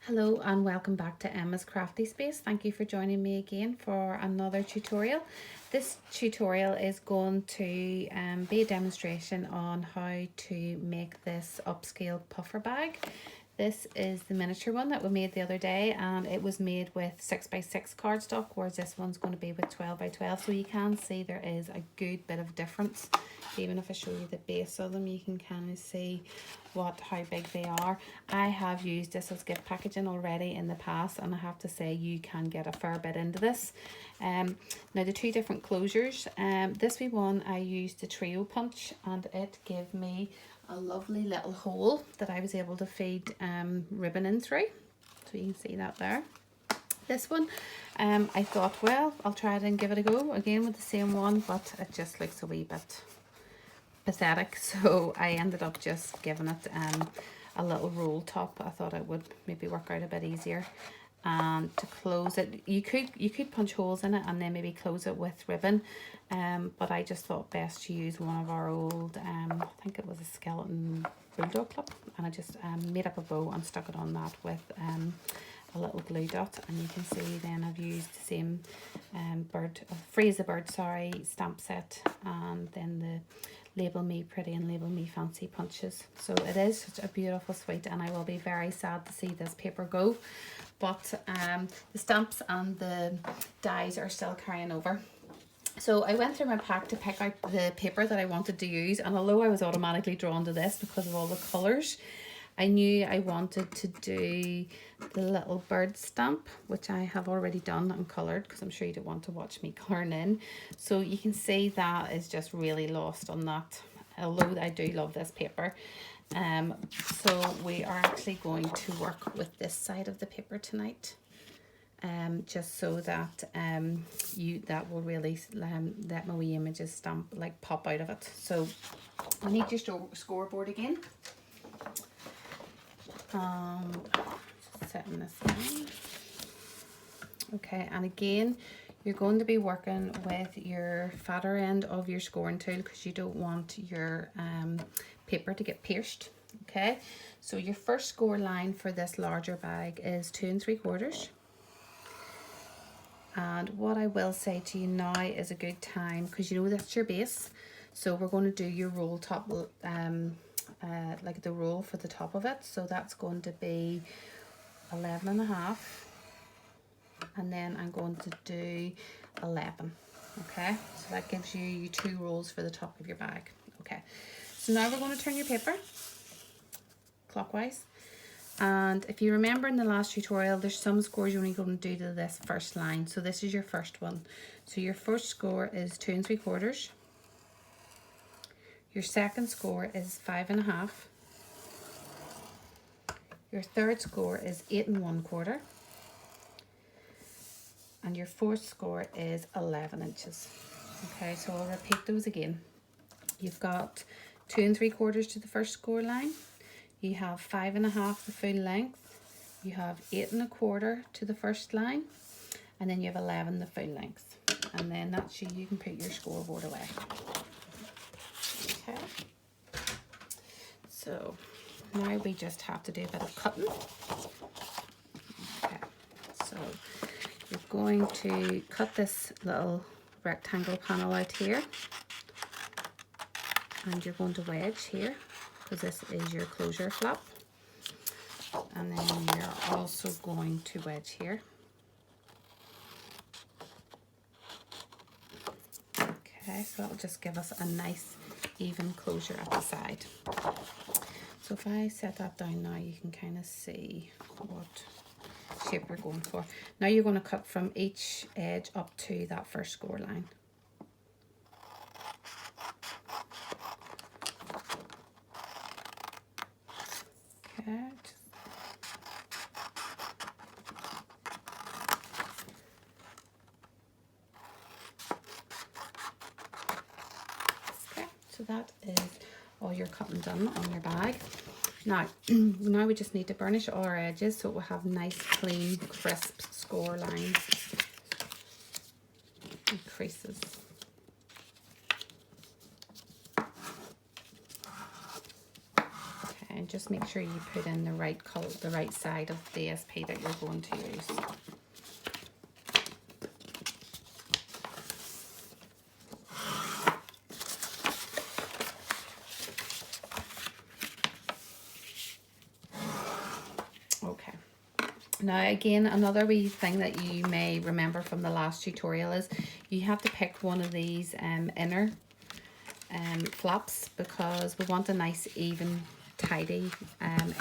Hello and welcome back to Emma's Crafty Space. Thank you for joining me again for another tutorial. This tutorial is going to be a demonstration on how to make this upscale puffer bag. This is the miniature one that we made the other day, and it was made with 6x6 cardstock, whereas this one's going to be with 12x12. So you can see there is a good bit of difference. Even if I show you the base of them, you can kind of see how big they are. I have used this as gift packaging already in the past, and I have to say you can get a fair bit into this. Now the two different closures, this wee one I used the trio punch, and it gave me a lovely little hole that I was able to feed ribbon in through, so you can see that there. This one, I thought, well, I'll try it and give it a go again with the same one, but it just looks a wee bit pathetic, so I ended up just giving it a little roll top. I thought it would maybe work out a bit easier. And to close it, you could punch holes in it and then maybe close it with ribbon, but I just thought best to use one of our old I think it was a skeleton bulldog clip, and I just made up a bow and stuck it on that with a little glue dot. And you can see then I've used the same Freeze the Bird stamp set, and then the Label Me Pretty and Label Me Fancy punches. So it is such a beautiful suite, and I will be very sad to see this paper go, but the stamps and the dies are still carrying over. So I went through my pack to pick out the paper that I wanted to use, and although I was automatically drawn to this because of all the colours, I knew I wanted to do the little bird stamp, which I have already done and coloured, because I'm sure you don't want to watch me colouring in. So you can see that is just really lost on that, although I do love this paper. So we are actually going to work with this side of the paper tonight, just so that that will really let my wee images stamp pop out of it. So I need your scoreboard again. Setting this down. Okay, and again you're going to be working with your fatter end of your scoring tool, because you don't want your paper to get pierced. Okay, so your first score line for this larger bag is 2 3/4. And what I will say to you now is a good time, because you know that's your base, so we're going to do your roll top, like the roll for the top of it. So that's going to be 11.5, and then I'm going to do 11. Okay, so that gives you 2 rolls for the top of your bag. Okay, so now we're going to turn your paper clockwise, and if you remember in the last tutorial, there's some scores you're only going to do to this first line. So this is your first one. So your first score is 2 3/4. Your second score is 5.5. Your third score is 8 1/4. And your fourth score is 11 inches. Okay, so I'll repeat those again. You've got 2 3/4 to the first score line. You have 5.5 the full length. You have 8 1/4 to the first line, and then you have 11 the full length. And then that's you can put your scoreboard away. Okay. So now we just have to do a bit of cutting. Okay. So you're going to cut this little rectangle panel out here, and you're going to wedge here, because this is your closure flap, and then you're also going to wedge here. Okay, so that'll just give us a nice even closure at the side. So if I set that down now, you can kind of see what shape you're going for. Now you're going to cut from each edge up to that first score line. Okay. Okay, so that is all your cutting done on your bag. Now we just need to burnish all our edges so it will have nice, clean, crisp score lines and creases. Okay, Okay, and just make sure you put in the right color, the right side of DSP that you're going to use. Okay. Now again, another wee thing that you may remember from the last tutorial is you have to pick one of these inner flaps, because we want a nice even tidy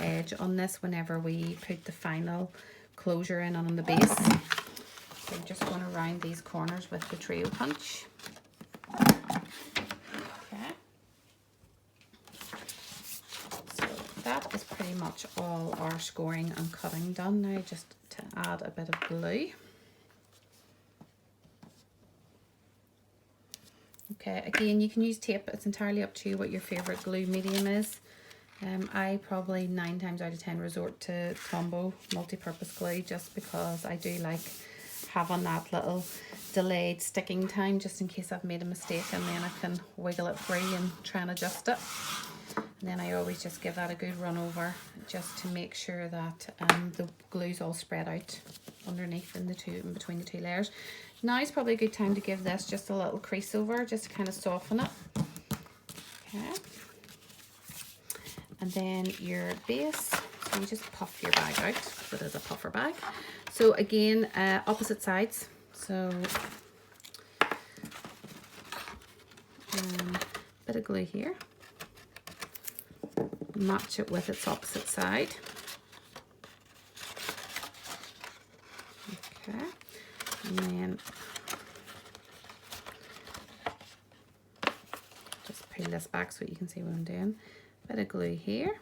edge on this whenever we put the final closure in on the base. So I'm just going to round these corners with the trio punch. Okay. So that is pretty much all our scoring and cutting done. Now just to add a bit of glue. Okay, again, you can use tape. It's entirely up to you what your favourite glue medium is. I probably 9 times out of 10 resort to Tombow multi-purpose glue, just because I do like having that little delayed sticking time, just in case I've made a mistake, and then I can wiggle it free and try and adjust it. And then I always just give that a good run over, just to make sure that the glue's all spread out underneath in between the two layers. Now is probably a good time to give this just a little crease over, just to kind of soften it. Okay. And then your base, so you just puff your bag out, because it is a puffer bag. So again, opposite sides. So bit of glue here. Match it with its opposite side. Okay. And then just peel this back so you can see what I'm doing. Bit of glue here,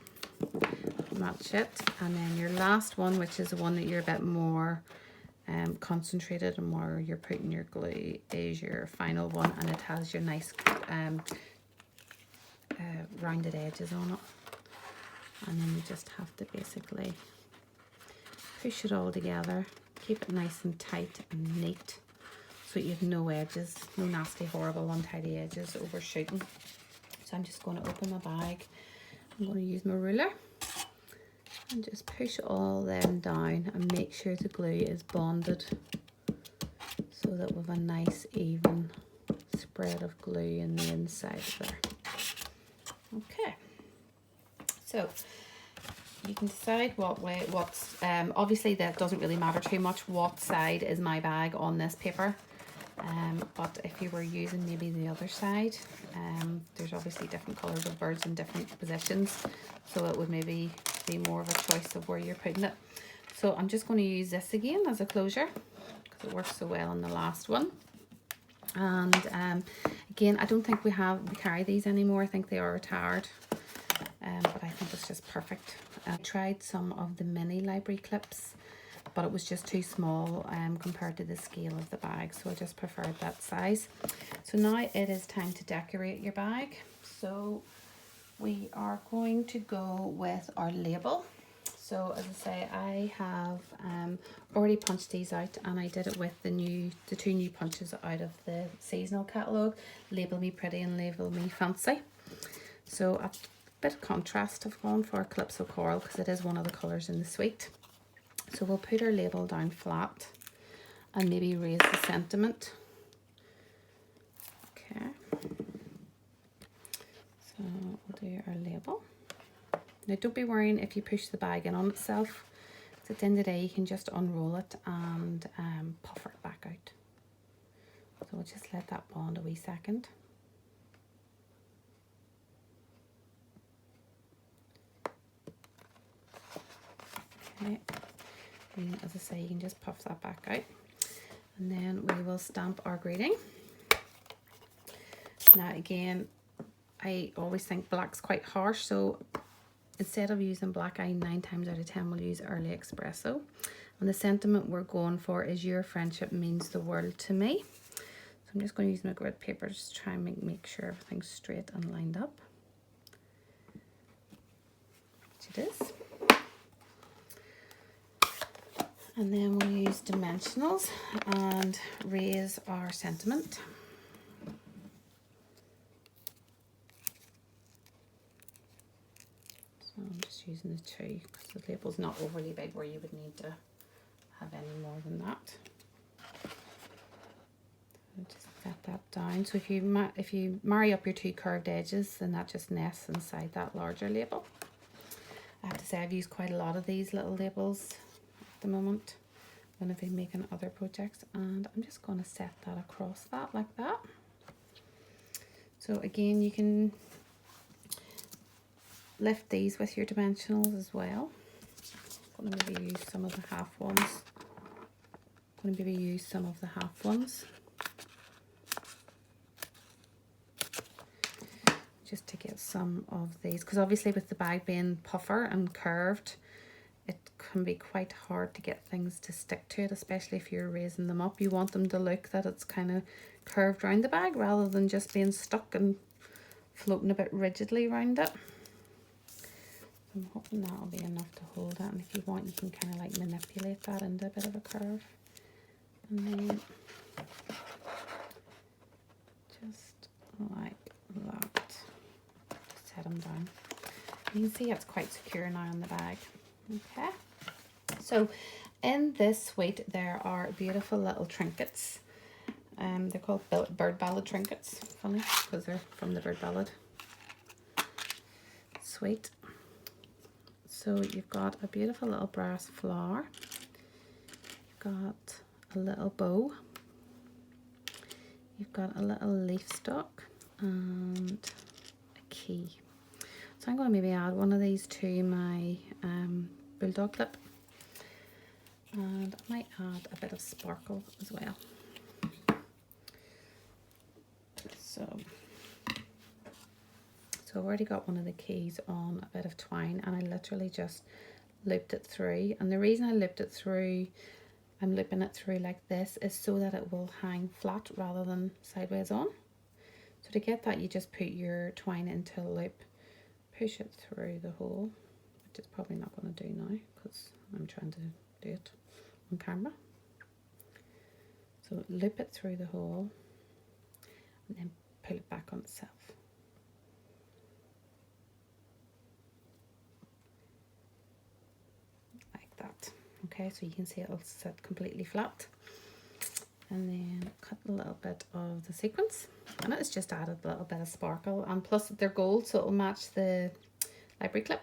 match it, and then your last one, which is the one that you're a bit more concentrated and more you're putting your glue, is your final one, and it has your nice rounded edges on it. And then you just have to basically push it all together, keep it nice and tight and neat, so you have no edges, no nasty, horrible, untidy edges overshooting. So I'm just going to open my bag. I'm going to use my ruler and just push all them down and make sure the glue is bonded, so that we have a nice even spread of glue in the inside there. Okay, so you can decide what's obviously that doesn't really matter too much what side is my bag on this paper. But if you were using maybe the other side, there's obviously different colours of birds in different positions, so it would maybe be more of a choice of where you're putting it. So I'm just going to use this again as a closure, because it works so well on the last one. And again, I don't think we carry these anymore. I think they are retired, but I think it's just perfect. I tried some of the mini library clips, but it was just too small compared to the scale of the bag, so I just preferred that size. So now it is time to decorate your bag. So we are going to go with our label. So as I say, I have already punched these out, and I did it with the two new punches out of the seasonal catalogue, Label Me Pretty and Label Me Fancy. So a bit of contrast I've gone for Calypso Coral, because it is one of the colours in the suite. So we'll put our label down flat and maybe raise the sentiment. Okay. So we'll do our label. Now don't be worrying if you push the bag in on itself, because at the end of the day you can just unroll it and puff it back out. So we'll just let that bond a wee second. Okay. And as I say, you can just puff that back out, and then we will stamp our greeting. Now again, I always think black's quite harsh, so instead of using black, I 9 times out of 10 will use Early Expresso. And the sentiment we're going for is, your friendship means the world to me. So I'm just going to use my grid paper just to try and make sure everything's straight and lined up, which it is. And then we'll use dimensionals and raise our sentiment. So I'm just 2 because the label's not overly big where you would need to have any more than that. So just set that down. So if you marry up your 2 curved edges, then that just nests inside that larger label. I have to say I've used quite a lot of these little labels at the moment when I've been making other projects, and I'm just going to set that across that like that. So again, you can lift these with your dimensionals as well. I'm going to maybe use some of the half ones. Just to get some of these, because obviously with the bag being puffer and curved, it can be quite hard to get things to stick to it, especially if you're raising them up. You want them to look that it's kind of curved around the bag rather than just being stuck and floating a bit rigidly around it. I'm hoping that'll be enough to hold it, and if you want you can kind of like manipulate that into a bit of a curve. And then just like that, set them down. You can see it's quite secure now on the bag. Okay, so in this suite there are beautiful little trinkets. They're called Bird Ballad Trinkets, funny because they're from the Bird Ballad suite. So you've got a beautiful little brass flower, you've got a little bow, you've got a little leaf stalk and a key. So I'm going to maybe add one of these to my bulldog clip, and I might add a bit of sparkle as well. So I've already got one of the keys on a bit of twine, and I literally just looped it through. And the reason I looped it through, I'm looping it through like this, is so that it will hang flat rather than sideways on. So to get that, you just put your twine into a loop, push it through the hole, which is probably not going to do now because I'm trying to do it on camera. So loop it through the hole and then pull it back on itself. That. Okay, so you can see it'll sit completely flat, and then cut a little bit of the sequins, and it's just added a little bit of sparkle, and plus they're gold so it'll match the library clip.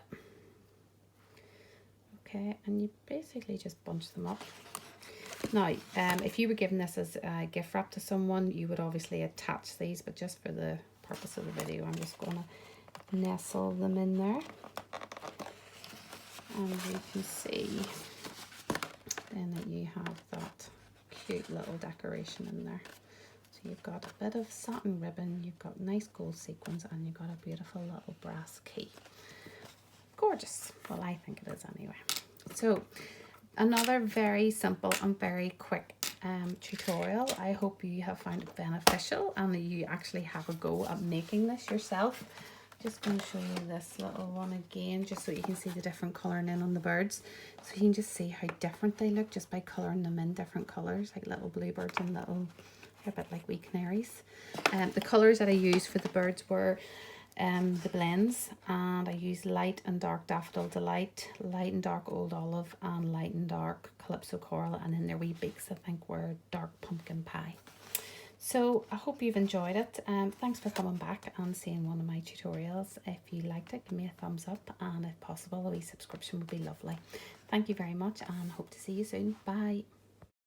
Okay, and you basically just bunch them up. Now if you were giving this as a gift wrap to someone, you would obviously attach these, but just for the purpose of the video I'm just going to nestle them in there. And you can see then that you have that cute little decoration in there. So you've got a bit of satin ribbon, you've got nice gold sequins, and you've got a beautiful little brass key. Gorgeous. Well, I think it is anyway. So another very simple and very quick tutorial. I hope you have found it beneficial and that you actually have a go at making this yourself. Just going to show you this little one again, just so you can see the different colouring in on the birds. So you can just see how different they look just by colouring them in different colours, like little bluebirds and little, a bit like wee canaries. The colours that I used for the birds were the blends, and I used light and dark Daffodil Delight, light and dark Old Olive, and light and dark Calypso Coral, and then their wee beaks I think were dark Pumpkin Pie. So I hope you've enjoyed it. Thanks for coming back and seeing one of my tutorials. If you liked it, give me a thumbs up, and if possible a wee subscription would be lovely. Thank you very much, and hope to see you soon. Bye.